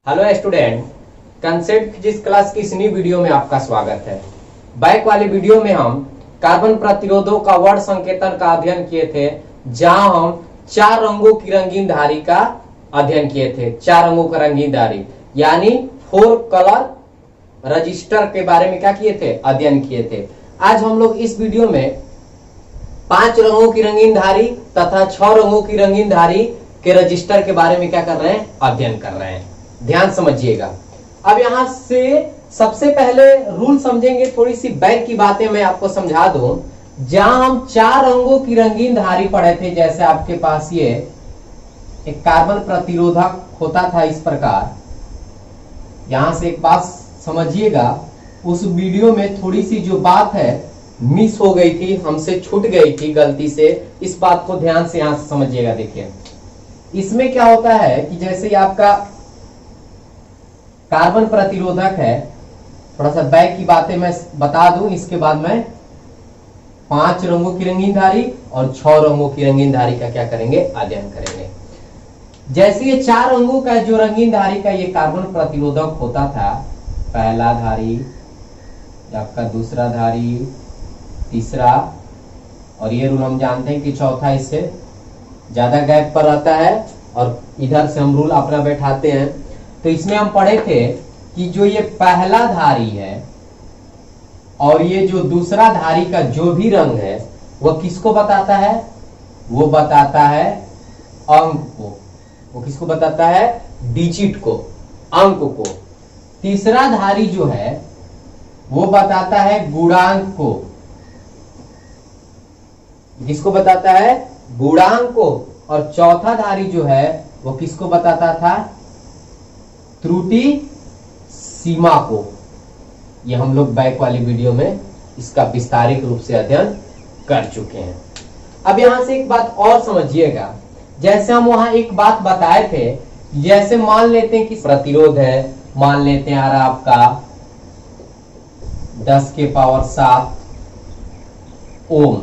Hello student, concept physics class की इस नई वीडियो में आपका स्वागत है। बैक वाली वीडियो में हम कार्बन प्रतिरोधों का वर्ण संकेतन का अध्ययन किए थे, जहां हम 4 रंगों की रंगीन धारी का अध्ययन किए थे। 4 रंगों का रंगीन धारी यानी 4 कलर रजिस्टर के बारे में क्या किए थे, अध्ययन किए थे। आज हम लोग इस वीडियो में 5 रंगों की रंगीन धारी तथा 6 रंगों की रंगीन धारी के रजिस्टर के बारे में क्या कर रहे हैं, अध्ययन कर रहे हैं। ध्यान समझिएगा। अब यहां से सबसे पहले रूल समझेंगे, थोड़ी सी बैक की बातें मैं आपको समझा दूं। जहां हम 4 रंगों की रंगीन धारी पढ़े थे, जैसे आपके पास ये एक कार्बन प्रतिरोधक होता था इस प्रकार। यहां से एक बात समझिएगा, उस वीडियो में थोड़ी सी जो बात है मिस हो गई थी, हमसे छूट गई थी गलती से। इस बात को ध्यान से यहां से समझिएगा। देखिए, इसमें क्या होता है कि जैसे आपका कार्बन प्रतिरोधक है, थोड़ा सा बैक की बातें मैं बता दूं, इसके बाद मैं 5 रंगों की रंगीन धारी और 6 रंगों की रंगीन धारी का क्या करेंगे, अध्ययन करेंगे। जैसे ये 4 रंगों का जो रंगीन धारी का ये कार्बन प्रतिरोधक होता था, पहला धारी, आपका दूसरा धारी, तीसरा, और ये रूल हम जानते हैं कि चौथा इससे ज्यादा गैप पर रहता है, और इधर से हम रूल अपना बैठाते हैं। तो इसमें हम पढ़े थे कि जो ये पहला धारी है और ये जो दूसरा धारी का जो भी रंग है वह किसको बताता है, वो बताता है अंक को। वो किसको बताता है, डिजिट को, अंक को। तीसरा धारी जो है वो बताता है गुणांक को। किसको बताता है, गुणांक को। और चौथा धारी जो है वो किसको बताता था, त्रुटि सीमा को। ये हम लोग बैक वाली वीडियो में इसका विस्तारित रूप से अध्ययन कर चुके हैं। अब यहां से एक बात और समझिएगा, जैसे हम वहां एक बात बताए थे, जैसे मान लेते हैं कि प्रतिरोध है, मान लेते हैं यार आपका 10 के पावर 7 ओम।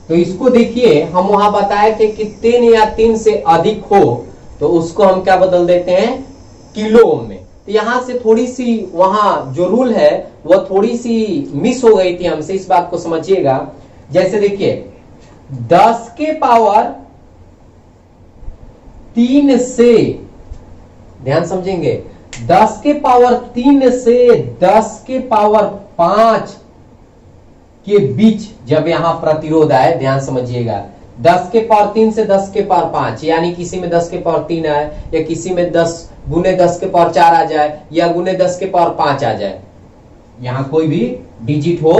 तो इसको देखिए, हम वहां बताए थे कि 3 या 3 से अधिक हो तो उसको हम क्या बदल देते हैं, किलो ओम में। तो यहां से थोड़ी सी वहां जो रूल है वह थोड़ी सी मिस हो गई थी हमसे, इस बात को समझिएगा। जैसे देखिए, 10 के पावर 3 से, ध्यान समझेंगे, 10 के पावर 3 से 10 के पावर 5 के बीच जब यहां प्रतिरोध आए, ध्यान समझिएगा, 10 के पावर 3 से 10 के पावर 5, यानी किसी में 10 के पावर 3 आए, या किसी में 10 गुने 10 के पावर 4 आ जाए, या गुने 10 के पावर 5 आ जाए, यहां कोई भी डिजिट हो,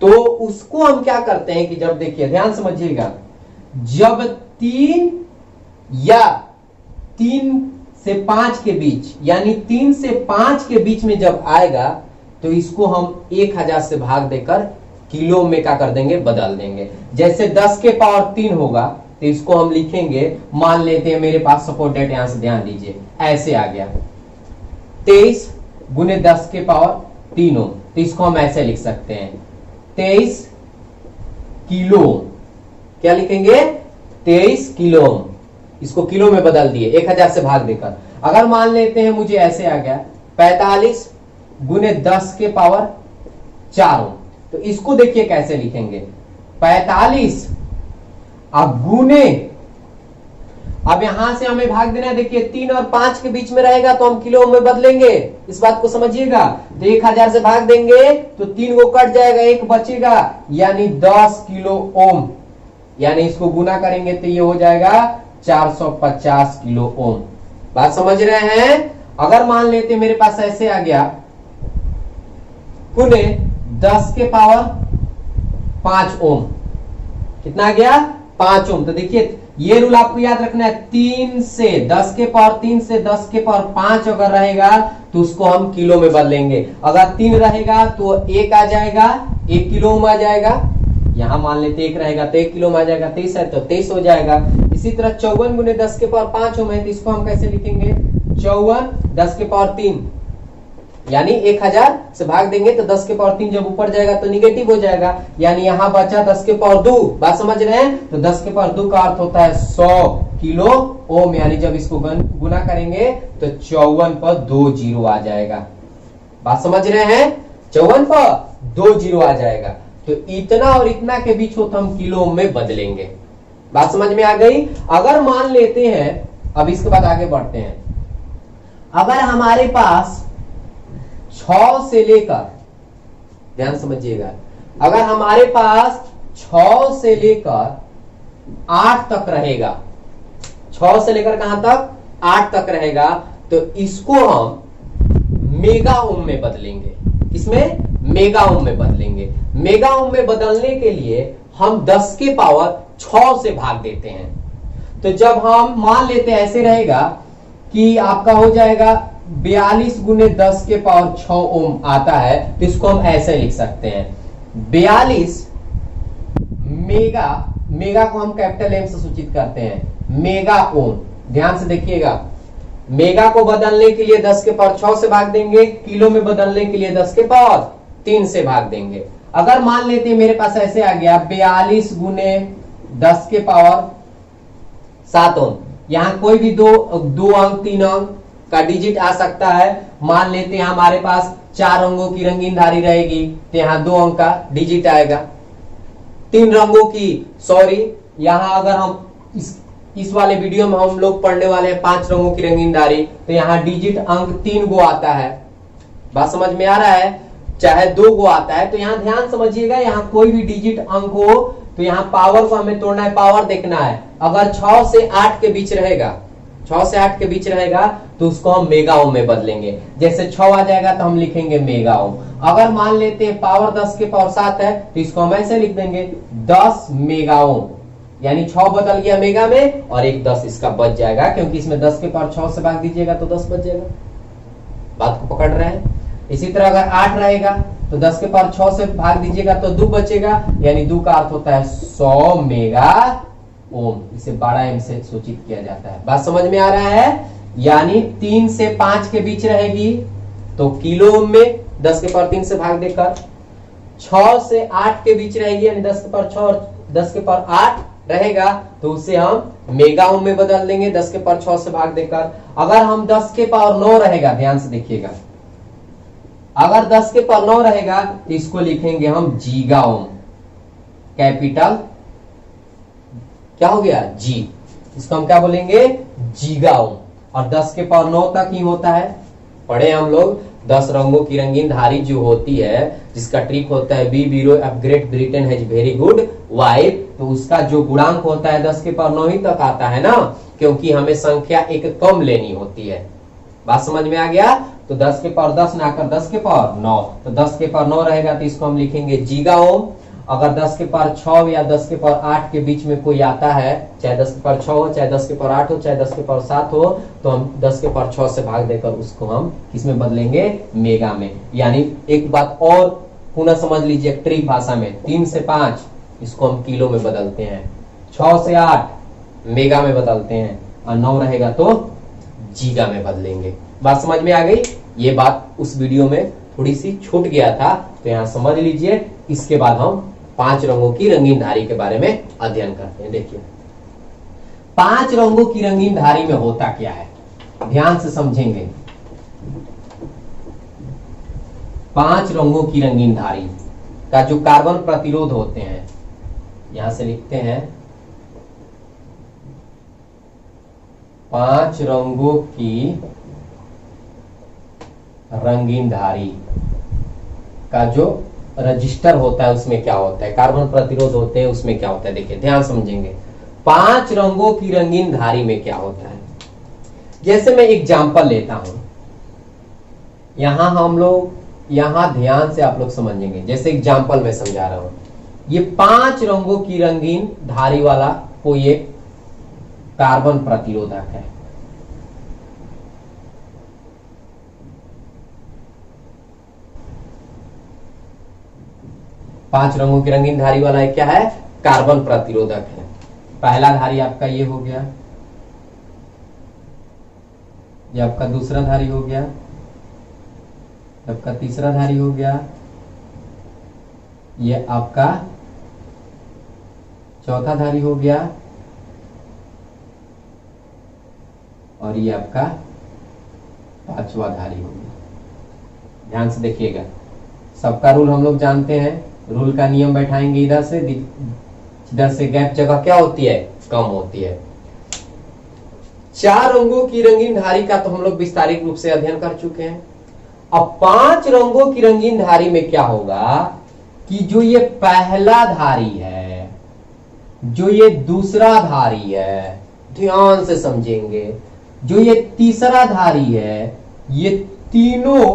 तो उसको हम क्या करते हैं कि जब देखिए, ध्यान समझिएगा, जब 3 या 3 से 5 के बीच, यानी 3 से 5 के बीच में जब आएगा, तो इसको हम 1000 से भाग देकर किलो में क्या कर देंगे, बदल देंगे। जैसे 10 के पावर 3 होगा तो इसको हम लिखेंगे, मान लेते हैं मेरे पास सपोर्टेड, यहां से ध्यान दीजिए, ऐसे आ गया 23 गुने 10 के पावर 3 ओम। तो इसको हम ऐसे लिख सकते हैं 23 किलो। क्या लिखेंगे, 23 किलो। इसको किलो में बदल दिए 1000 से भाग देकर। अगर मान लेते हैं मुझे ऐसे आ गया 45 गुने 10 के पावर 4 ओम। तो इसको देखिए कैसे लिखेंगे, 45 अब गुने, अब यहां से हमें भाग देना है, देखिए 3 और 5 के बीच में रहेगा तो हम किलो में बदलेंगे, इस बात को समझिएगा। तो 1000 से भाग देंगे तो 3 को कट जाएगा, 1 बचेगा, यानी 10 किलो ओम। यानी इसको गुना करेंगे तो ये हो जाएगा 450 किलो ओम। बात समझ रहे हैं। अगर मान लेते मेरे पास ऐसे आ गया गुने 10 के पावर 5 ओम, कितना आ गया, 5 ओम। तो देखिए, ये रूल आपको याद रखना है, 3 से 10 के पावर 3 से 10 के पावर 5 अगर रहेगा तो उसको हम किलो में बदलेंगे। अगर 3 रहेगा तो 1 आ जाएगा, 1 किलो में आ जाएगा। यहां मान लेते 1 रहेगा तो 1 किलो में आ जाएगा, 23 है तो 23 हो जाएगा। इसी तरह 54 गुने 10 के पावर 5 ओम है, तो इसको हम कैसे लिखेंगे, 54 10 के पावर 3, यानी 1000 से भाग देंगे तो 10 के पावर 3 जब ऊपर जाएगा तो निगेटिव हो जाएगा, यानी यहां बचा 10 के पावर 2। बात समझ रहे हैं। तो 10 के पावर 2 का अर्थ होता है 100 किलो ओम, यानी जब इसको गुना करेंगे तो 54 पर 2 जीरो आ जाएगा। बात समझ रहे हैं? 54 पर 2 जीरो आ जाएगा। तो इतना और इतना के बीच हो तो हम किलो ओम में बदलेंगे। बात समझ में आ गई? अगर मान लेते हैं, अब इसके बाद आगे बढ़ते हैं, अगर हमारे पास 6 से लेकर, ध्यान समझिएगा, अगर हमारे पास 6 से लेकर 8 तक रहेगा, 6 से लेकर कहां तक? 8 तक रहेगा, तो इसको हम मेगा ओम में बदलेंगे। किसमें? मेगा ओम में बदलेंगे। मेगा ओम में बदलने के लिए हम 10 के पावर 6 से भाग देते हैं। तो जब हम मान लेते हैं ऐसे रहेगा कि आपका हो जाएगा 42 गुने 10 के पावर 6 ओम आता है, तो इसको हम ऐसे लिख सकते हैं 42 मेगा, मेगा को हम कैपिटल एम से सूचित करते हैं, मेगा ओम। ध्यान से देखिएगा, मेगा को बदलने के लिए 10 के पावर 6 से भाग देंगे, किलो में बदलने के लिए 10 के पावर 3 से भाग देंगे। अगर मान लेते हैं मेरे पास ऐसे आ गया 42 गुने 10 के पावर 7 ओम, यहां कोई भी दो अंक 3 अंक का डिजिट आ सकता है। मान लेते हैं हमारे पास 4 रंगों की रंगीन धारी रहेगी, तो यहां 2 अंक का डिजिट आएगा। 3 रंगों की, सॉरी, यहां अगर हम इस वाले वीडियो में हम लोग पढ़ने वाले हैं 5 रंगों की रंगीन धारी, तो यहां डिजिट अंक 3 गो आता है। बात समझ में आ रहा है? चाहे 2 गो आता है, तो यहां ध्यान समझिएगा, यहां कोई भी डिजिट अंक हो तो यहां पावर को हमें तोड़ना है, पावर देखना है। अगर 6 से 8 के बीच रहेगा, 6 से 8 के बीच रहेगा, तो उसको हम मेगा ओम में बदलेंगे। जैसे 6 आ जाएगा तो हम लिखेंगे मेगा ओम। अगर मान लेते हैं पावर 10 के पावर 7 है, तो इसको हम ऐसे लिख देंगे 10 मेगा ओम, यानी 6 बदल गया मेगा में और एक 10 इसका बच जाएगा, क्योंकि इसमें 10 के पावर 6 से भाग दीजिएगा तो 10 बच जाएगा। बात को पकड़ रहे हैं? इसी तरह अगर 8 रहेगा तो 10 के पावर 6 से भाग दीजिएगा तो 2 बचेगा, यानी 2 का अर्थ होता है 100 मेगा ओम। इसे बड़ा एम से सूचित किया जाता है। बात समझ में आ रहा है? यानी 3 से 5 के बीच रहेगी तो किलो ओम में 10 के पावर 3 से भाग देकर, 6 से 8 के बीच रहेगी यानी 10 के पावर 6 और 10 के पावर 8 रहेगा, तो उसे हम मेगा ओम में बदल देंगे 10 के पावर 6 से भाग देकर। अगर हम 10 के पावर 9 रहेगा, ध्यान से देखिएगा, अगर 10 के पावर 9 रहेगा तो इसको लिखेंगे हम जीगा ओम, कैपिटल क्या हो गया? जी। इसको हम क्या बोलेंगे? जीगा ओम। और 10 के पावर 9 तक ही होता है, पढ़े हम लोग 10 रंगों की रंगीन धारी जो होती है, जिसका ट्रिक होता है बी बीरो F great Britain has very good wife, तो उसका जो गुणांक होता है 10 के पावर 9 ही तक आता है ना, क्योंकि हमें संख्या एक कम लेनी होती है। बात समझ में आ गया? तो 10 के पावर 10 ना कर 10 के पावर 9, तो 10 के पावर 9 रहेगा तो इसको हम लिखेंगे जीगा ओम। अगर 10 के पावर 6 या 10 के पावर 8 के बीच में कोई आता है, चाहे 10 के पावर 6 हो, चाहे 10 के पावर 8 हो, चाहे 10 के पावर 7 हो, तो हम 10 के पावर 6 से भाग देकर उसको हम किसमें बदलेंगे? मेगा में। यानी एक बात और पुनः समझ लीजिए ट्रिक भाषा में, 3 से 5 इसको हम किलो में बदलते हैं, 6 से 8 मेगा में बदलते हैं, और 9 रहेगा तो जीगा में बदलेंगे। बात समझ में आ गई? ये बात उस वीडियो में थोड़ी सी छूट गया था, तो यहां समझ लीजिए। इसके बाद हम 5 रंगों की रंगीन धारी के बारे में अध्ययन करते हैं। देखिए 5 रंगों की रंगीन धारी में होता क्या है, ध्यान से समझेंगे। 5 रंगों की रंगीन धारी का जो कार्बन प्रतिरोध होते हैं, यहां से लिखते हैं 5 रंगों की रंगीन धारी का जो रजिस्टर होता है उसमें क्या होता है, कार्बन प्रतिरोध होते हैं उसमें क्या होता है। देखिए ध्यान समझेंगे 5 रंगों की रंगीन धारी में क्या होता है। जैसे मैं एग्जांपल लेता हूं, यहां हम लोग, यहां ध्यान से आप लोग समझेंगे, जैसे एग्जांपल में समझा रहा हूं, ये 5 रंगों की रंगीन धारी वाला कोई एक कार्बन प्रतिरोधक है। पांच रंगों की रंगीन धारी वाला एक क्या है? कार्बन प्रतिरोधक है। पहला धारी आपका ये हो गया, ये आपका दूसरा धारी हो गया, आपका तीसरा धारी हो गया, ये आपका चौथा धारी हो गया, और ये आपका पांचवा धारी हो गया। ध्यान से देखिएगा, सबका रूल हम लोग जानते हैं, रूल का नियम बैठाएंगे इधर से गैप जगह क्या होती है, कम होती है। चार रंगों की रंगीन धारी का तो हम लोग विस्तारित रूप से अध्ययन कर चुके हैं। अब पांच रंगों की रंगीन धारी में क्या होगा कि जो ये पहला धारी है, जो ये दूसरा धारी है, ध्यान से समझेंगे, जो ये तीसरा धारी है, ये तीनों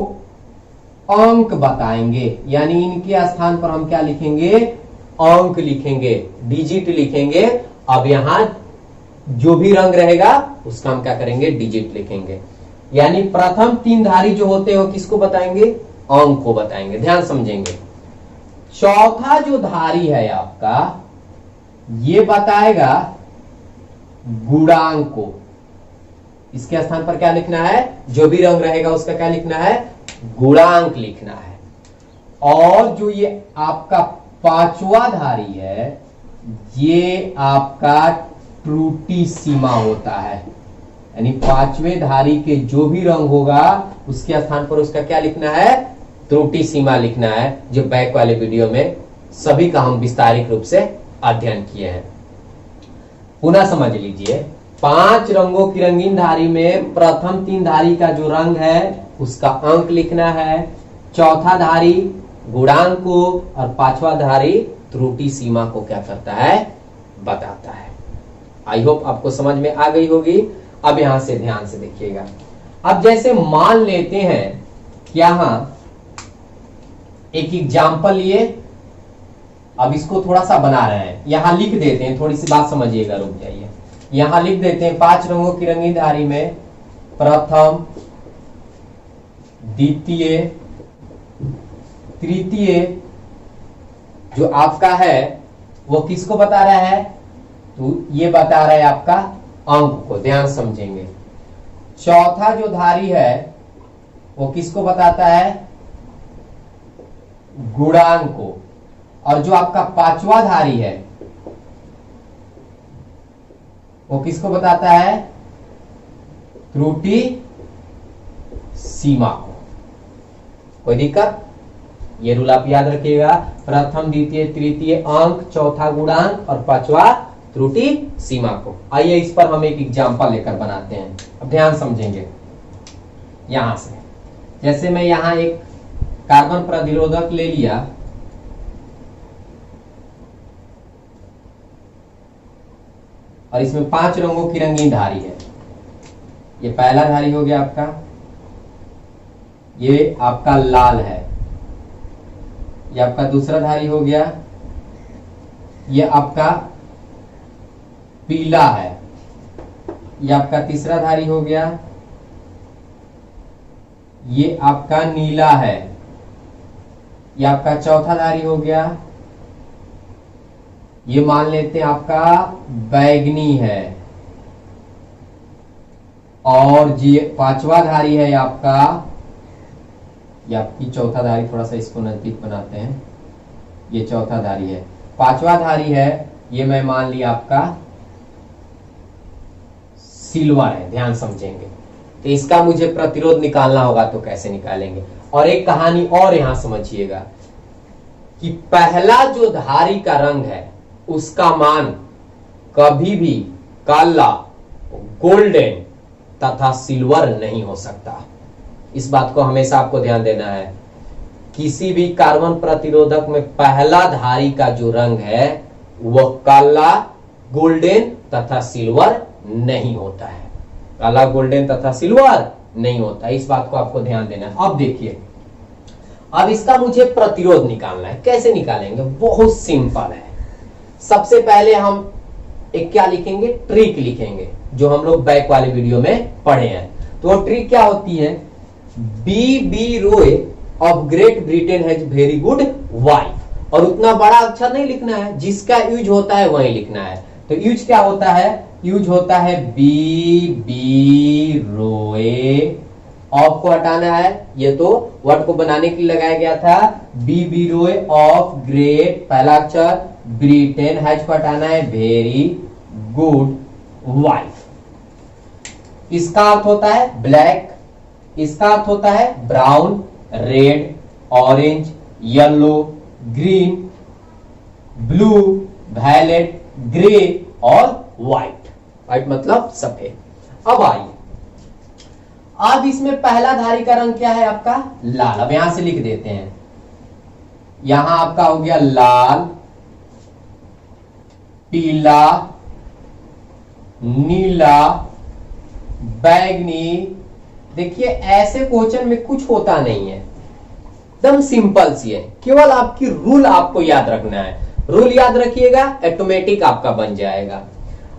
अंक बताएंगे। यानी इनके स्थान पर हम क्या लिखेंगे, अंक लिखेंगे, डिजिट लिखेंगे। अब यहां जो भी रंग रहेगा उसका हम क्या करेंगे, डिजिट लिखेंगे। यानी प्रथम तीन धारी जो होते हैं वो किसको बताएंगे, अंक को बताएंगे। ध्यान समझेंगे। चौथा जो धारी है आपका, ये बताएगा गुणांक को। इसके स्थान पर क्या लिखना है, जो भी रंग रहेगा उसका क्या लिखना है, गुणांक लिखना है। और जो ये आपका पांचवा धारी है, ये आपका त्रुटि सीमा होता है। यानी पांचवें धारी के जो भी रंग होगा उसके स्थान पर उसका क्या लिखना है, त्रुटि सीमा लिखना है, जो बैक वाले वीडियो में सभी का हम विस्तारित रूप से अध्ययन किए हैं। पुनः समझ लीजिए, पांच रंगों की रंगीन धारी में प्रथम तीन धारी का जो रंग है उसका अंक लिखना है, चौथा धारी गुणांक को, और पांचवा धारी त्रुटि सीमा को क्या करता है, बताता है। आई होप आपको समझ में आ गई होगी। अब यहां से ध्यान से देखिएगा। अब जैसे मान लेते हैं कि यहां एक एग्जाम्पल लिए, अब इसको थोड़ा सा बना रहे हैं, यहां लिख देते हैं, थोड़ी सी बात समझिएगा, रुक जाइए। यहां लिख देते हैं पांच रंगों की रंगीन धारी में प्रथम, द्वितीय, तृतीय जो आपका है वो किसको बता रहा है, तो ये बता रहा है आपका अंक को। ध्यान समझेंगे। चौथा जो धारी है वो किसको बताता है, गुणांक को। और जो आपका पांचवा धारी है वो किसको बताता है, त्रुटि सीमा को। कोई दिक्कत, ये रूल आप याद रखिएगा। प्रथम, द्वितीय, तृतीय अंक, चौथा गुणांक और पांचवा त्रुटि सीमा को। आइए इस पर हम एक एग्जांपल लेकर बनाते हैं। अब ध्यान समझेंगे। यहां से जैसे मैं यहां एक कार्बन प्रतिरोधक ले लिया, और इसमें पांच रंगों की रंगीन धारी है। ये पहला धारी हो गया आपका, ये आपका लाल है, ये आपका दूसरा धारी हो गया, ये आपका पीला है, ये आपका तीसरा धारी हो गया, ये आपका नीला है, ये आपका चौथा धारी हो गया, ये मान लेते हैं आपका बैगनी है, और ये पांचवा धारी है आपका, ये आपकी चौथा धारी, थोड़ा सा इसको नजदीक बनाते हैं, ये चौथा धारी है। पांचवा धारी है, ये मैं मान लिया आपका सिल्वर है। ध्यान समझेंगे। तो इसका मुझे प्रतिरोध निकालना होगा, तो कैसे निकालेंगे। और एक कहानी और यहां समझिएगा कि पहला जो धारी का रंग है उसका मान कभी भी काला, गोल्डन तथा सिल्वर नहीं हो सकता। इस बात को हमेशा आपको ध्यान देना है। किसी भी कार्बन प्रतिरोधक में पहला धारी का जो रंग है वह काला, गोल्डन तथा सिल्वर नहीं होता है। काला, गोल्डन तथा सिल्वर नहीं होता। इस बात को आपको ध्यान देना है। अब देखिए, अब इसका मुझे प्रतिरोध निकालना है। कैसे निकालेंगे, बहुत सिंपल है। सबसे पहले हम एक क्या लिखेंगे, ट्रिक लिखेंगे, जो हम लोग बैक वाले वीडियो में पढ़े हैं। तो वो ट्रिक क्या होती है, बी रोए of great Britain has very good wife. और उतना बड़ा अक्षर नहीं लिखना है, जिसका यूज होता है वही लिखना है। तो यूज क्या होता है, यूज होता है बी रोए, ऑफ को हटाना है, ये तो वर्ड को बनाने के लिए लगाया गया था। बी रोए ऑफ ग्रेट, पहला अक्षर, ब्रिटेन, हैज को हटाना है, वेरी गुड वाइफ। इसका अर्थ होता है ब्लैक, इसका अर्थ होता है brown, red, orange, yellow, green, blue, violet, grey और व्हाइट। व्हाइट मतलब सफेद। अब आइए, अब इसमें पहला धारी का रंग क्या है आपका? लाल। अब यहां से लिख देते हैं, यहां आपका हो गया लाल, पीला, नीला, बैगनी। देखिए ऐसे क्वेश्चन में कुछ होता नहीं है, एकदम सिंपल सी है, केवल आपकी रूल आपको याद रखना है। रूल याद रखिएगा, ऑटोमेटिक आपका बन जाएगा।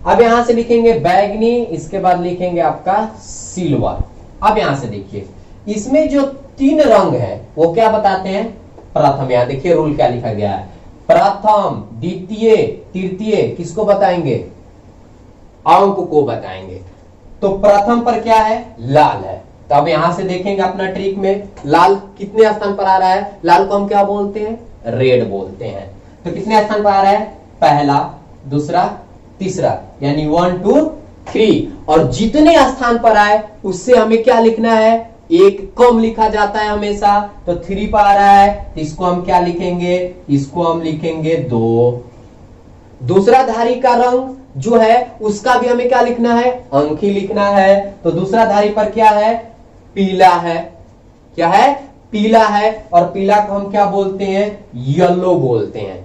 अब यहां से लिखेंगे बैगनी, इसके बाद लिखेंगे आपका सिल्वर। अब यहां से देखिए, इसमें जो तीन रंग है वो क्या बताते हैं? प्रथम। यहां देखिए रूल क्या लिखा गया है, प्रथम, द्वितीय, तृतीय किसको बताएंगे? अंक को बताएंगे। तो प्रथम पर क्या है? लाल है। तो अब यहां से देखेंगे अपना ट्रिक में, लाल कितने स्थान पर आ रहा है? लाल को हम क्या बोलते हैं? रेड बोलते हैं। तो कितने स्थान पर आ रहा है? पहला, दूसरा, तीसरा, यानी 1 2 3। और जितने स्थान पर आए उससे हमें क्या लिखना है? एक कम लिखा जाता है हमेशा। तो 3 पर आ रहा है, तो इसको हम क्या लिखेंगे? इसको हम लिखेंगे 2। दूसरा धारी का रंग जो है उसका भी हमें क्या लिखना है? अंक ही लिखना है। तो दूसरा धारी पर क्या है? पीला है। क्या है? पीला है। और पीला को हम क्या बोलते हैं? येलो बोलते हैं।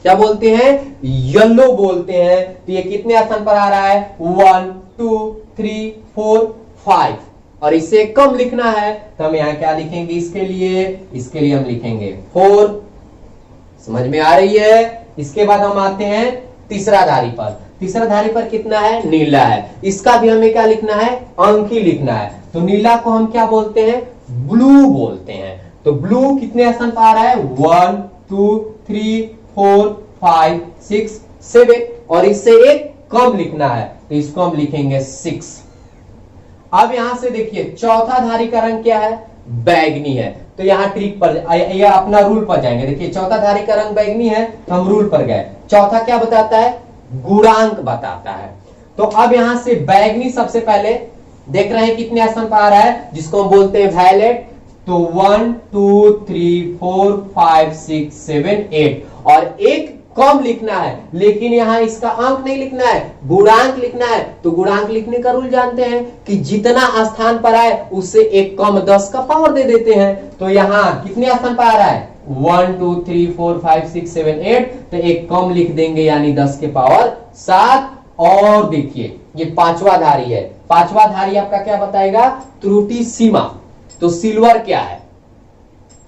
क्या बोलते हैं? येलो बोलते हैं। तो ये कितने स्थान पर आ रहा है? 1 2 3 4 5। और इससे कम लिखना है तो हम यहां क्या लिखेंगे? इसके लिए हम लिखेंगे 4। समझ में आ रही है? इसके बाद हम आते हैं तीसरा धारी पर। तीसरा धारी पर कितना है? नीला है। इसका भी हमें क्या लिखना है? अंक ही लिखना है। तो नीला को हम क्या बोलते हैं? ब्लू बोलते हैं। तो ब्लू कितने स्थान पर आ रहा है? 1 2 3 4 5 6 7। और इससे एक कम लिखना है तो इसको हम लिखेंगे 6। अब यहां से देखिए चौथा धारी का रंग क्या है? बैगनी है। तो यहां ट्रिक पर या अपना रूल पर जाएंगे। देखिए चौथा धारी का रंग बैगनी है तो हम रूल पर गए। चौथा क्या बताता है? गुणांक बताता है। तो अब यहां से बैगनी सबसे पहले देख रहे हैं कितने स्थान पर आ रहा है, जिसको हम बोलते हैं वायलेट। तो 1 2 3 4 5 6 7 8। और एक कम लिखना है, लेकिन यहां इसका अंक नहीं लिखना है, गुणांक लिखना है। तो गुणांक लिखने का रूल जानते हैं कि जितना स्थान पर आए उससे एक कम 10 का पावर दे देते हैं। तो यहां कितने स्थान पर आ रहा है? 1 2 3 4 5 6 7 8। तो एक कम लिख देंगे, यानी 10 के पावर 7। और देखिए ये पांचवा धारी है। पांचवा धारी आपका क्या बताएगा? त्रुटि सीमा। तो सिल्वर क्या है?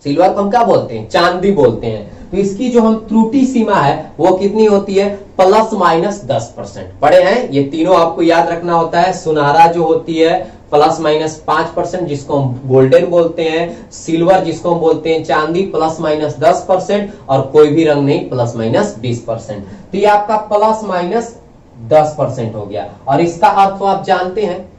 सिल्वर को हम क्या बोलते हैं? चांदी बोलते हैं। तो इसकी जो हम त्रुटि सीमा है वो कितनी होती है? ±10%। पढ़े हैं ये तीनों, आपको याद रखना होता है। सुनहरा जो होती है ±5%, जिसको हम गोल्डन बोलते हैं। सिल्वर जिसको हम बोलते हैं चांदी, ±10%। और कोई भी रंग नहीं, ±20%। तो ये आपका ±10% हो गया। और इसका अर्थ तो आप जानते हैं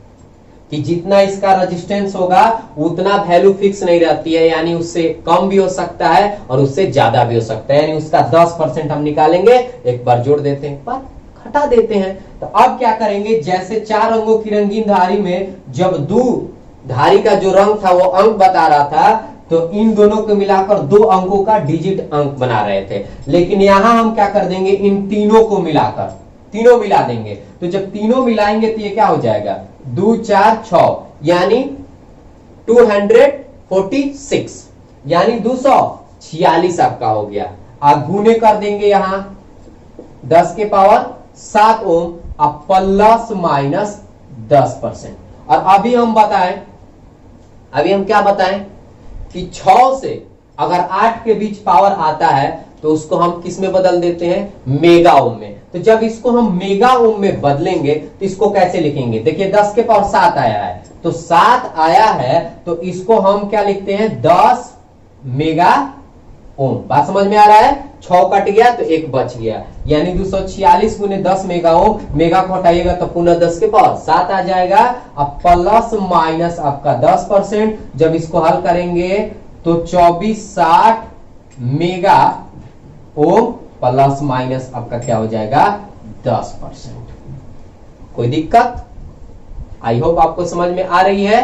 कि जितना इसका रेजिस्टेंस होगा उतना वैल्यू फिक्स नहीं रहती है, यानी उससे कम भी हो सकता है और उससे ज्यादा भी हो सकता है। यानी उसका 10% हम निकालेंगे, एक बार जोड़ देते हैं, एक बार हटा देते हैं। तो अब क्या करेंगे? जैसे 4 अंगों की रंगीन धारी में जब 2 धारी का जो रंग था वो अंक बता रहा था, तो इन दोनों को मिलाकर 2 अंकों का डिजिट अंक बना रहे थे। लेकिन यहां हम क्या कर देंगे? इन तीनों को मिलाकर तीनों मिला देंगे। तो जब तीनों मिलाएंगे तो ये क्या हो जाएगा? 2 4 6, यानी 246, यानी 246 आपका हो गया। आप गुने कर देंगे यहां 10 के पावर 7 ओम, अब ±10%। और अभी हम क्या बताएं कि 6 से अगर 8 के बीच पावर आता है तो उसको हम किस में बदल देते हैं? मेगा ओम में। तो जब इसको हम मेगा ओम में बदलेंगे तो इसको कैसे लिखेंगे? देखिए 10 के पावर 7 आया है, तो 7 आया है तो इसको हम क्या लिखते हैं? 10 मेगा ओम। बात समझ में आ रहा है? 6 कट गया तो 1 बच गया, यानी 246 गुने 10 मेगा ओम। मेगा को हटाइएगा तो पुनः 10 के पावर 7 आ जाएगा। अब प्लस माइनस आपका 10%। जब इसको हल करेंगे तो 2460 मेगा ओम प्लस माइनस आपका क्या हो जाएगा? 10%। कोई दिक्कत? आई होप आपको समझ में आ रही है।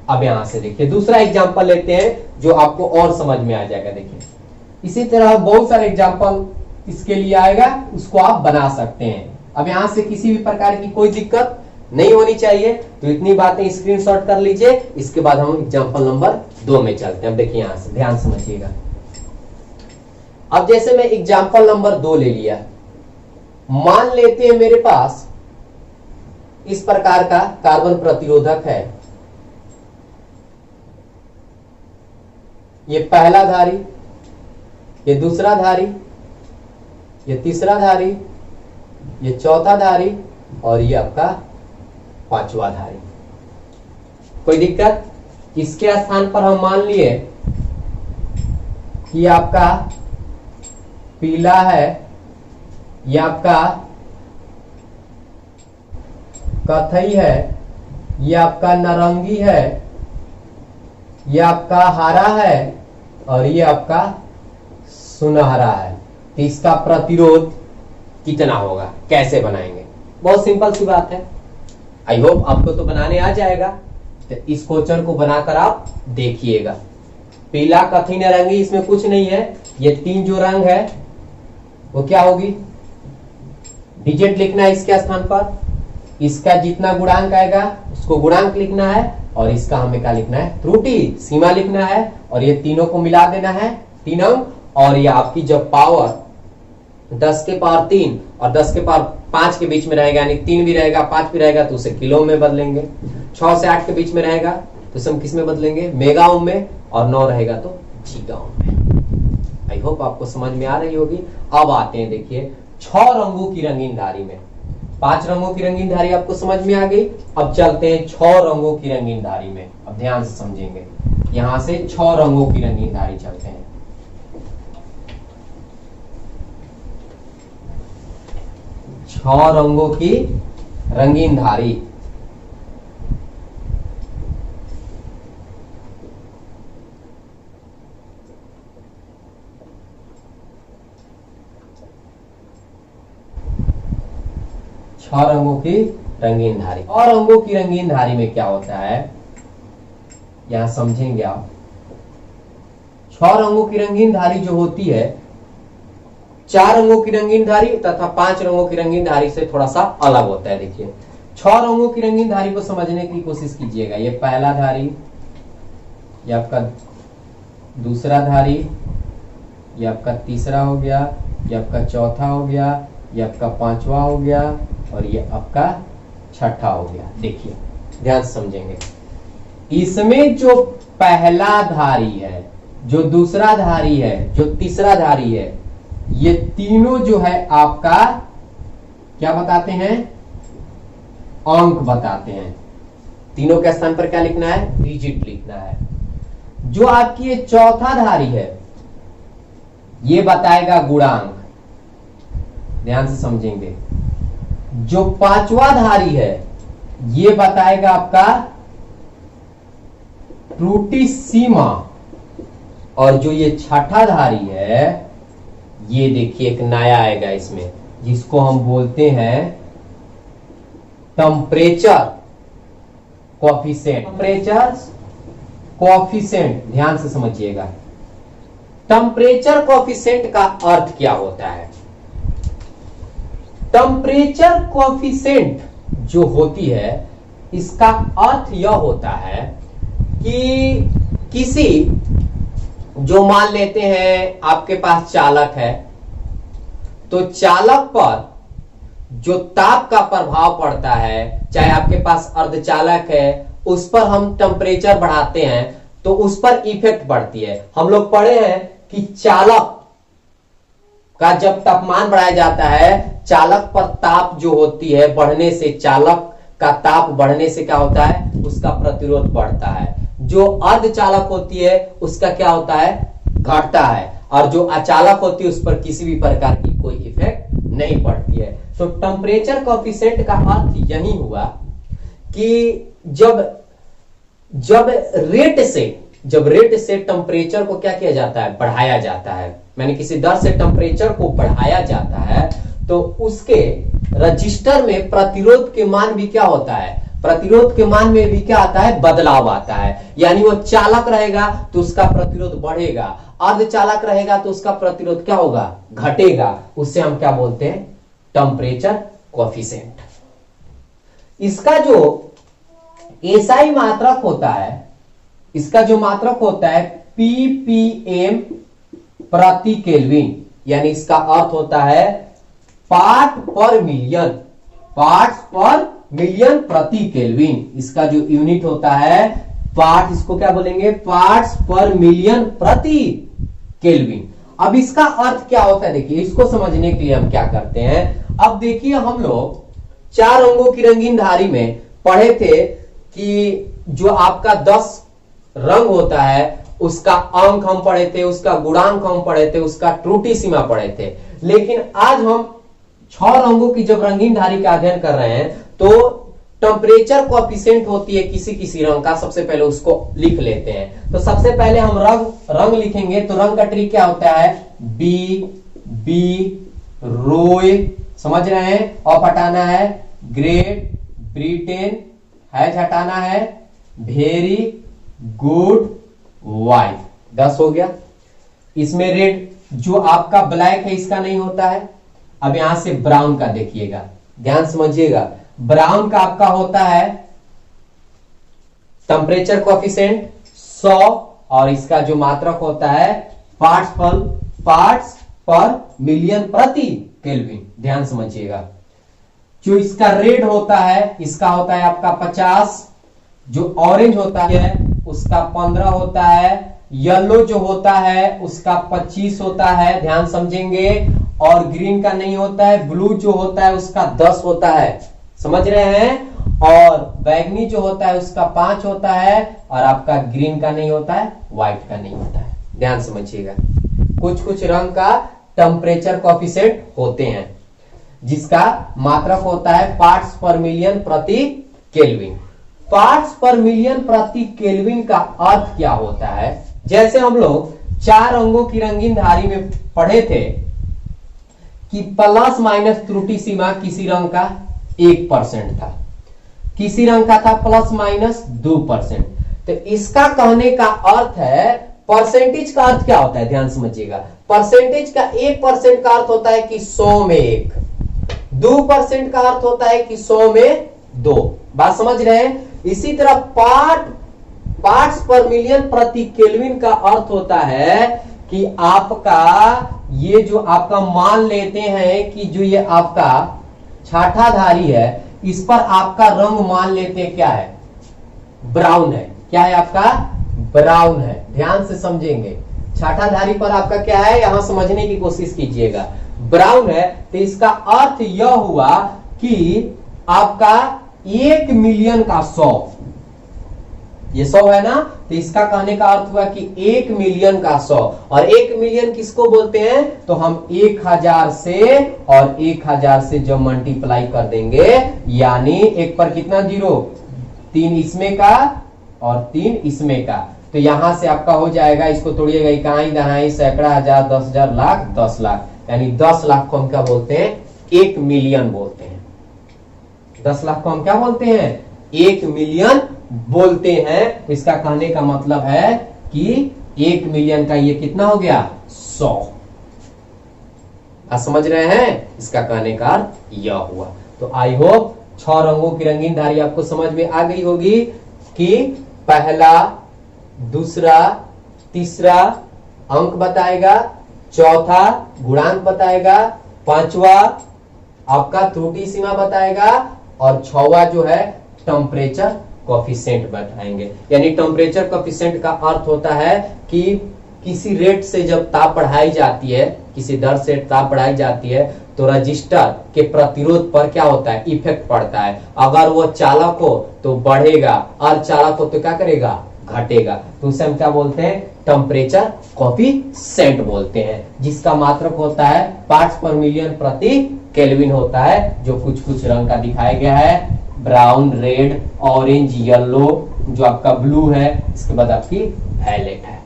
अब यहां से देखिए दूसरा एग्जांपल लेते हैं जो आपको और समझ में आ जाएगा। देखिए इसी तरह बहुत सारे एग्जांपल इसके लिए आएगा, उसको आप बना सकते हैं। अब यहां से किसी भी प्रकार की कोई दिक्कत नहीं होनी चाहिए, तो इतनी बातें स्क्रीनशॉट कर लीजिए। इसके बाद हम एग्जांपल नंबर 2 में चलते हैं। अब देखिए यहां से ध्यान समझिएगा। अब जैसे मैं एग्जांपल नंबर 2 ले लिया, मान लेते हैं मेरे पास इस प्रकार का कार्बन प्रतिरोधक है। ये पहला धारी, ये दूसरा धारी, ये तीसरा धारी, ये चौथा धारी और ये आपका पांचवा धारी। कोई दिक्कत? इसके स्थान पर हम मान लिए कि आपका पीला है, ये आपका कथई है, ये आपका नारंगी है, ये आपका हरा है और ये आपका सुनहरा है। तो इसका प्रतिरोध कितना होगा, कैसे बनाएंगे? बहुत सिंपल सी बात है। आई होप आपको तो बनाने आ जाएगा। तो इस क्वेश्चन को बनाकर आप देखिएगा। पीला, कथई, नारंगी, इसमें कुछ नहीं है। ये 3 जो रंग है वो क्या होगी, डिजिट लिखना है इसके स्थान पर। इसका जितना गुणांक आएगा उसको गुणांक लिखना है और इसका हमें क्या लिखना है, त्रुटि सीमा लिखना है। और ये तीनों को मिला देना है 3 अंक। और ये आपकी जब पावर 10 के पावर 3 और 10 के पावर 5 के बीच में रहेगा, यानी 3 भी रहेगा 5 भी रहेगा तो उसे किलो में बदलेंगे। 6 से 8 के बीच में रहेगा तो उसे हम किस में बदलेंगे, मेगा ओम में। और 9 रहेगा तो जीगा ओम में। आई होप आपको समझ में आ रही होगी। अब आते हैं देखिए 6 रंगों की रंगीन धारी में। 5 रंगों की रंगीन धारी आपको समझ में आ गई। अब चलते हैं 6 रंगों की रंगीन धारी में। अब ध्यान से समझेंगे, यहां से 6 रंगों की रंगीन धारी चलते हैं। 6 रंगों की रंगीन धारी। छह रंगों की रंगीन धारी। और रंगों की रंगीन धारी में क्या होता है, यहां समझेंगे आप। 6 रंगों की रंगीन धारी जो होती है, 4 रंगों की रंगीन धारी तथा 5 रंगों की रंगीन धारी से थोड़ा सा अलग होता है। देखिए 6 रंगों की रंगीन धारी को समझने की कोशिश कीजिएगा। ये पहला धारी, ये आपका दूसरा धारी, ये आपका तीसरा हो गया, ये आपका चौथा हो गया, ये आपका पांचवा हो गया और ये आपका छठा हो गया। देखिए ध्यान से समझेंगे। इसमें जो पहला धारी है, जो दूसरा धारी है, जो तीसरा धारी है, ये तीनों जो है आपका क्या बताते हैं, अंक बताते हैं। तीनों के स्थान पर क्या लिखना है, डिजिट लिखना है। जो आपकी ये चौथा धारी है ये बताएगा गुणांक। ध्यान से समझेंगे। जो पांचवा धारी है ये बताएगा आपका त्रुटि सीमा। और जो ये छठा धारी है ये देखिए एक नया आएगा इसमें, जिसको हम बोलते हैं टेम्परेचर कोएफिशिएंट। टेम्परेचर कोएफिशिएंट, ध्यान से समझिएगा। टेम्परेचर कोएफिशिएंट का अर्थ क्या होता है? टेम्परेचर कोएफिशिएंट जो होती है इसका अर्थ यह होता है कि किसी, जो मान लेते हैं आपके पास चालक है, तो चालक पर जो ताप का प्रभाव पड़ता है, चाहे आपके पास अर्धचालक है, उस पर हम टेम्परेचर बढ़ाते हैं तो उस पर इफेक्ट पड़ती है। हम लोग पढ़े हैं कि चालक का जब तापमान बढ़ाया जाता है, चालक पर ताप जो होती है बढ़ने से, चालक का ताप बढ़ने से क्या होता है, उसका प्रतिरोध बढ़ता है। जो अर्धचालक होती है उसका क्या होता है, घटता है। और जो अचालक होती है उस पर किसी भी प्रकार की कोई इफेक्ट नहीं पड़ती है। तो टेम्परेचर कोएफिशिएंट का अर्थ यही हुआ कि जब रेट से टेम्परेचर को क्या किया जाता है, बढ़ाया जाता है। मैंने किसी दर से टेम्परेचर को बढ़ाया जाता है तो उसके रजिस्टर में प्रतिरोध के मान भी क्या होता है, प्रतिरोध के मान में भी क्या आता है, बदलाव आता है। यानी वो चालक रहेगा तो उसका प्रतिरोध बढ़ेगा, अर्धचालक रहेगा तो उसका प्रतिरोध क्या होगा, घटेगा। उससे हम क्या बोलते हैं, टेम्परेचर कोएफिशिएंट। इसका जो एसआई मात्रक होता है, इसका जो मात्रक होता है ppm प्रति केल्विन, यानी इसका अर्थ होता है पार्ट पर मिलियन, पार्ट्स पर मिलियन प्रति केल्विन। इसका जो यूनिट होता है पार्ट, इसको क्या बोलेंगे, पार्ट्स पर मिलियन प्रति केल्विन। अब इसका अर्थ क्या होता है, देखिए इसको समझने के लिए हम क्या करते हैं। अब देखिए हम लोग 4 अंगों की रंगीन धारी में पढ़े थे कि जो आपका 10 रंग होता है उसका अंक हम पढ़े थे, उसका गुणांक हम पढ़े थे, उसका त्रुटि सीमा पढ़े थे। लेकिन आज हम 6 रंगों की जब रंगीन धारी का अध्ययन कर रहे हैं तो टेम्परेचर कोएफिशिएंट होती है किसी किसी रंग का, सबसे पहले उसको लिख लेते हैं। तो सबसे पहले हम रंग लिखेंगे, तो रंग का ट्रिक क्या होता है, बी रोय, समझ रहे हैं, ऑफ हटाना है, ग्रेट ब्रिटेन, हैज हटाना है, वेरी गुड वाइट, 10 हो गया। इसमें रेड, जो आपका ब्लैक है इसका नहीं होता है। अब यहां से ब्राउन का देखिएगा, ध्यान समझिएगा, ब्राउन का आपका होता है टेम्परेचर कोएफिशिएंट 100, और इसका जो मात्रक होता है पार्ट्स पर मिलियन प्रति केल्विन, ध्यान समझिएगा। जो इसका रेड होता है, इसका होता है आपका 50, जो ऑरेंज होता है उसका 15 होता है, येलो जो होता है उसका 25 होता है, ध्यान समझेंगे, और ग्रीन का नहीं होता है, ब्लू जो होता है उसका 10 होता है, समझ रहे हैं, और बैगनी जो होता है उसका 5 होता है, और आपका ग्रीन का नहीं होता है, व्हाइट का नहीं होता है, ध्यान समझिएगा। कुछ कुछ रंग का टेम्परेचर कोएफिशिएंट होते हैं जिसका मात्रक होता है पार्ट्स पर मिलियन प्रति केल्विन। पार्ट्स पर मिलियन प्रति केल्विन का अर्थ क्या होता है, जैसे हम लोग 4 अंगों की रंगीन धारी में पढ़े थे कि प्लस माइनस त्रुटि सीमा किसी रंग का 1% था, किसी रंग का था प्लस माइनस 2%। तो इसका कहने का अर्थ है, परसेंटेज का अर्थ क्या होता है, ध्यान समझिएगा, परसेंटेज का 1% का अर्थ होता है कि 100 में 1, 2% का अर्थ होता है कि 100 में 2, बात समझ रहे हैं। इसी तरह पार्ट्स पर मिलियन प्रति केल्विन का अर्थ होता है कि आपका ये जो आपका मान लेते हैं कि जो ये आपका छाठाधारी है इस पर आपका रंग मान लेते हैं क्या है, ब्राउन है, क्या है आपका, ब्राउन है, ध्यान से समझेंगे। छाठाधारी पर आपका क्या है, यहां समझने की कोशिश कीजिएगा, ब्राउन है। तो इसका अर्थ यह हुआ कि आपका 1 मिलियन का 100, ये 100 है ना, तो इसका कहने का अर्थ हुआ कि 1 मिलियन का 100, और 1 मिलियन किसको बोलते हैं, तो हम 1000 से और 1000 से जब मल्टीप्लाई कर देंगे, यानी एक पर कितना जीरो, 3 इसमें का और 3 इसमें का, तो यहां से आपका हो जाएगा, इसको तोड़िएगा, इकाई दहाई सैकड़ा हजार 10,000 लाख 10 लाख, यानी 10 लाख को हम क्या बोलते हैं, 1 मिलियन बोलते हैं। 10 लाख को हम क्या बोलते हैं, 1 मिलियन बोलते हैं। इसका कहने का मतलब है कि 1 मिलियन का ये कितना हो गया, 100। आप समझ रहे हैं, इसका कहने का अर्थ यह हुआ। तो आई होप 6 रंगों की रंगीन धारी आपको समझ में आ गई होगी कि पहला, दूसरा, तीसरा अंक बताएगा, चौथा गुणांक बताएगा, पांचवा आपका त्रुटि सीमा बताएगा, और 6वां जो है टेम्परेचर कोएफिशिएंट बताएंगे। यानी टेम्परेचर कोएफिशिएंट का अर्थ होता है कि किसी रेट से जब ताप बढ़ाई जाती है, किसी दर से ताप बढ़ाई जाती है, तो रजिस्टर के प्रतिरोध पर क्या होता है, इफेक्ट पड़ता है। अगर वो चालक हो तो बढ़ेगा, अर्धचालक हो तो क्या करेगा, घटेगा। तो उसे हम क्या बोलते हैं, टेम्परेचर कोएफिशिएंट बोलते हैं, जिसका मात्रक होता है पार्ट्स पर मिलियन प्रति केल्विन होता है, जो कुछ कुछ रंग का दिखाया गया है, ब्राउन, रेड, ऑरेंज, येलो, जो आपका ब्लू है, इसके बाद आपकी वायलेट है।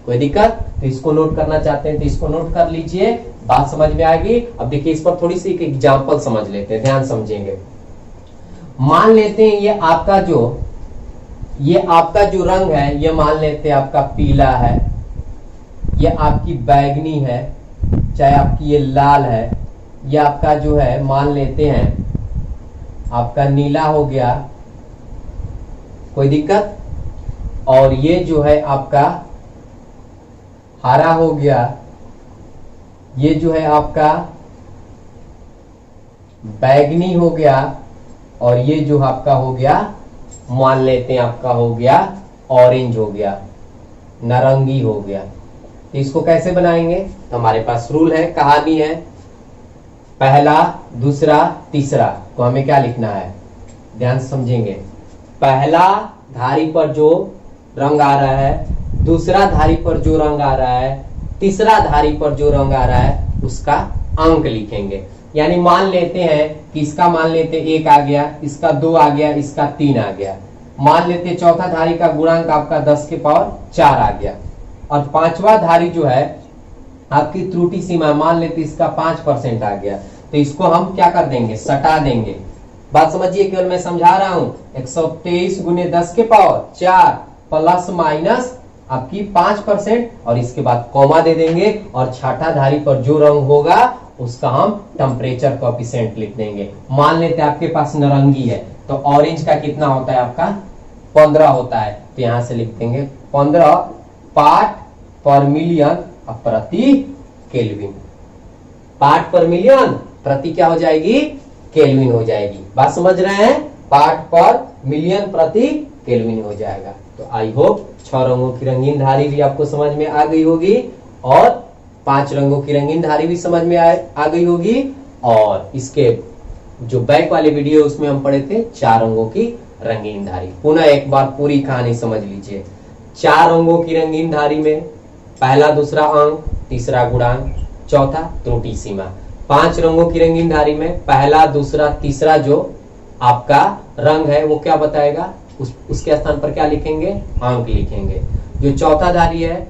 कोई दिक्कत, तो इसको नोट करना चाहते हैं तो इसको नोट कर लीजिए, बात समझ में आएगी। अब देखिए इस पर थोड़ी सी एक एग्जांपल समझ लेते हैं, ध्यान समझेंगे। मान लेते हैं ये आपका जो रंग है, ये मान लेते हैं आपका पीला है, ये आपकी बैगनी है, चाहे आपकी ये लाल है, ये आपका जो है मान लेते हैं आपका नीला हो गया, कोई दिक्कत। और ये जो है आपका हरा हो गया, ये जो है आपका बैगनी हो गया, और ये जो आपका हो गया मान लेते हैं आपका हो गया ऑरेंज हो गया, नारंगी हो गया। तो इसको कैसे बनाएंगे? तो हमारे पास रूल है, कहानी है, पहला दूसरा तीसरा को हमें क्या लिखना है, ध्यान से समझेंगे। पहला धारी पर जो रंग आ रहा है, दूसरा धारी पर जो रंग आ रहा है, तीसरा धारी पर जो रंग आ रहा है, उसका अंक लिखेंगे। यानी मान लेते हैं कि इसका मान लेते 1 आ गया, इसका 2 आ गया, इसका 3 आ गया। मान लेते चौथा धारी का गुणांक आपका 10 के पावर 4 आ गया। और पांचवा धारी जो है आपकी त्रुटि सीमा, मान लेते इसका 5% आ गया, तो इसको हम क्या कर देंगे, सटा देंगे। बात समझिए, केवल मैं समझा रहा हूं। 123 गुने 10 के पावर 4 प्लस माइनस आपकी 5%, और इसके बाद कॉमा दे देंगे, और छठा धारी पर जो रंग होगा उसका हम टेम्परेचर कोएफिशिएंट लिख देंगे। मान लेते हैं आपके पास नारंगी है, तो ऑरेंज का कितना होता है आपका 15 होता है, तो यहां से लिख देंगे 15 पार्ट पर मिलियन प्रति केल्विन। पार्ट पर मिलियन प्रति क्या हो जाएगी, केल्विन हो जाएगी। बात समझ रहे हैं, पार्ट पर मिलियन प्रति केल्विन हो जाएगा। तो आई होप 6 रंगों की रंगीन धारी भी आपको समझ में आ गई होगी, और 5 रंगों की रंगीन धारी भी समझ में आ गई होगी। और इसके जो बैक वाले वीडियो उसमें हम पढ़े थे 4 रंगों की रंगीन धारी। पुनः एक बार पूरी कहानी समझ लीजिए। 4 रंगों की रंगीन धारी में पहला दूसरा अंक, तीसरा गुणांक, चौथा त्रुटि सीमा। 5 रंगों की रंगीन धारी में पहला दूसरा तीसरा जो आपका रंग है वो क्या बताएगा, उसके स्थान पर क्या लिखेंगे, अंक लिखेंगे। जो चौथा धारी है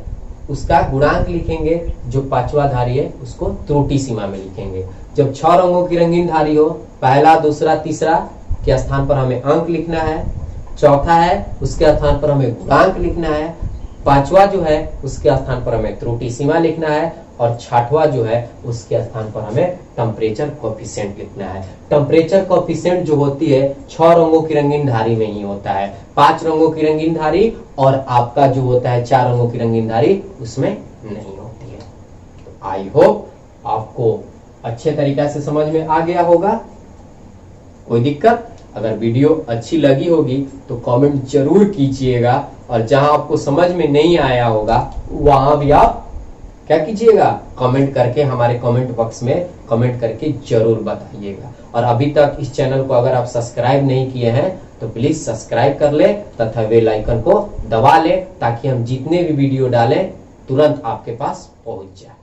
उसका गुणांक लिखेंगे, जो 5वां धारी है उसको त्रुटि सीमा में लिखेंगे। जब 6 रंगों की रंगीन धारी हो, पहला दूसरा तीसरा के स्थान पर हमें अंक लिखना है, चौथा है उसके स्थान पर हमें गुणांक लिखना है, 5वां जो है उसके स्थान पर हमें त्रुटि सीमा लिखना है, और 6वां जो है उसके स्थान पर हमें टेम्परेचर कोएफिशिएंट लिखना है। टेम्परेचर कोएफिशिएंट जो होती है 6 रंगों की रंगीन धारी में ही होता है, 5 रंगों की रंगीन धारी और आपका जो होता है 4 रंगों की रंगीन धारी उसमें नहीं होती है। तो आई होप आपको अच्छे तरीके से समझ में आ गया होगा। कोई दिक्कत? अगर वीडियो अच्छी लगी होगी तो कमेंट जरूर कीजिएगा, और जहां आपको समझ में नहीं आया होगा वहां भी आप क्या कीजिएगा, कमेंट करके हमारे कमेंट बॉक्स में कमेंट करके जरूर बताइएगा। और अभी तक इस चैनल को अगर आप सब्सक्राइब नहीं किए हैं तो प्लीज सब्सक्राइब कर ले तथा बेल आइकन को दबा ले, ताकि हम जितने भी वीडियो डालें तुरंत आपके पास पहुंच जाए।